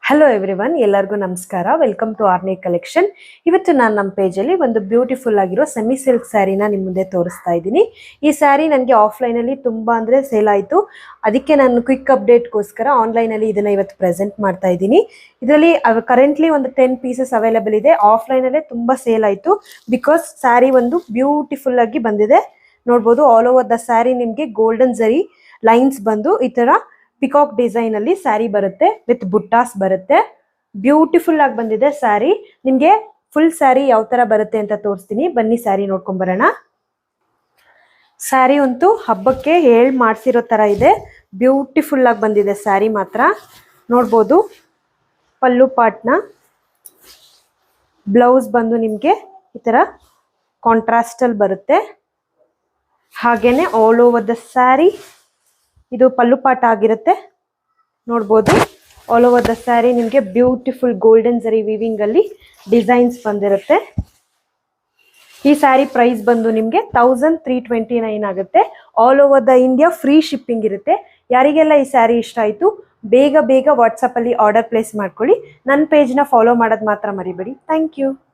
Hello everyone, ಎಲ್ಲರಿಗೂ ನಮಸ್ಕಾರ. Welcome to ಆರ್ನಿ ಕಲೆಕ್ಷನ್. ಇವತ್ತು ನಾನು ನಮ್ಮ ಪೇಜಲ್ಲಿ ಒಂದು ಬ್ಯೂಟಿಫುಲ್ ಆಗಿರೋ ಸೆಮಿ ಸಿಲ್ಕ್ ಸ್ಯಾರಿನ ನಿಮ್ಮ ಮುಂದೆ ತೋರಿಸ್ತಾ ಇದ್ದೀನಿ. ಈ ಸ್ಯಾರಿ ನನಗೆ ಆಫ್ಲೈನಲ್ಲಿ ತುಂಬ ಅಂದರೆ ಸೇಲ್ ಆಯಿತು. ಅದಕ್ಕೆ ನಾನು ಕ್ವಿಕ್ ಅಪ್ಡೇಟ್ಗೋಸ್ಕರ ಆನ್ಲೈನಲ್ಲಿ ಇದನ್ನು ಇವತ್ತು ಪ್ರೆಸೆಂಟ್ ಮಾಡ್ತಾ ಇದ್ದೀನಿ. ಇದರಲ್ಲಿ ಕರೆಂಟ್ಲಿ ಒಂದು 10 ಪೀಸಸ್ ಅವೈಲೇಬಲ್ ಇದೆ. ಆಫ್ಲೈನಲ್ಲೇ ತುಂಬ ಸೇಲ್ ಆಯಿತು ಬಿಕಾಸ್ ಸ್ಯಾರಿ ಒಂದು ಬ್ಯೂಟಿಫುಲ್ ಆಗಿ ಬಂದಿದೆ. ನೋಡ್ಬೋದು, ಆಲ್ ಓವರ್ ದ ಸ್ಯಾರಿ ನಿಮಗೆ ಗೋಲ್ಡನ್ ಜರಿ ಲೈನ್ಸ್ ಬಂದು ಈ ಥರ ಪಿಕಾಕ್ ಡಿಸೈನ್ ಅಲ್ಲಿ ಸ್ಯಾರಿ ಬರುತ್ತೆ ವಿತ್ ಬುಟ್ಟಾಸ್ ಬರುತ್ತೆ. ಬ್ಯೂಟಿಫುಲ್ ಆಗಿ ಬಂದಿದೆ ಸ್ಯಾರಿ. ನಿಮ್ಗೆ ಫುಲ್ ಸ್ಯಾರಿ ಯಾವ ತರ ಬರುತ್ತೆ ಅಂತ ತೋರಿಸ್ತೀನಿ, ಬನ್ನಿ ಸ್ಯಾರಿ ನೋಡ್ಕೊಂಡ್ ಬರೋಣ. ಸ್ಯಾರಿ ಅಂತೂ ಹಬ್ಬಕ್ಕೆ ಮಾಡ್ಸಿರೋ ತರ ಇದೆ. ಬ್ಯೂಟಿಫುಲ್ ಆಗಿ ಬಂದಿದೆ ಸ್ಯಾರಿ ಮಾತ್ರ. ನೋಡ್ಬೋದು, ಪಲ್ಲು ಪಾಟ್ನ ಬ್ಲೌಸ್ ಬಂದು ನಿಮ್ಗೆ ಈ ತರ ಕಾಂಟ್ರಾಸ್ಟ್ ಅಲ್ಲಿ ಬರುತ್ತೆ. ಹಾಗೇನೆ ಆಲ್ ಓವರ್ ದ ಸ್ಯಾರಿ ಇದು ಪಲ್ಲು ಪಾಟ ಆಗಿರುತ್ತೆ. ನೋಡ್ಬೋದು, ಆಲ್ ಓವರ್ ದ ಸ್ಯಾರಿ ನಿಮಗೆ ಬ್ಯೂಟಿಫುಲ್ ಗೋಲ್ಡನ್ ಜರಿ ವಿವಿಂಗ್ ಅಲ್ಲಿ ಡಿಸೈನ್ಸ್ ಬಂದಿರುತ್ತೆ. ಈ ಸ್ಯಾರಿ ಪ್ರೈಸ್ ಬಂದು ನಿಮಗೆ 1329 ಆಗುತ್ತೆ. All over the India free shipping ಇರುತ್ತೆ. ಯಾರಿಗೆಲ್ಲ ಈ ಸ್ಯಾರಿ ಇಷ್ಟ ಆಯಿತು ಬೇಗ ವಾಟ್ಸಪ್ಪಲ್ಲಿ ಆರ್ಡರ್ ಪ್ಲೇಸ್ ಮಾಡ್ಕೊಳ್ಳಿ. ನನ್ನ ಪೇಜ್ನ ಫಾಲೋ ಮಾಡೋದು ಮಾತ್ರ ಮರಿಬೇಡಿ. Thank you.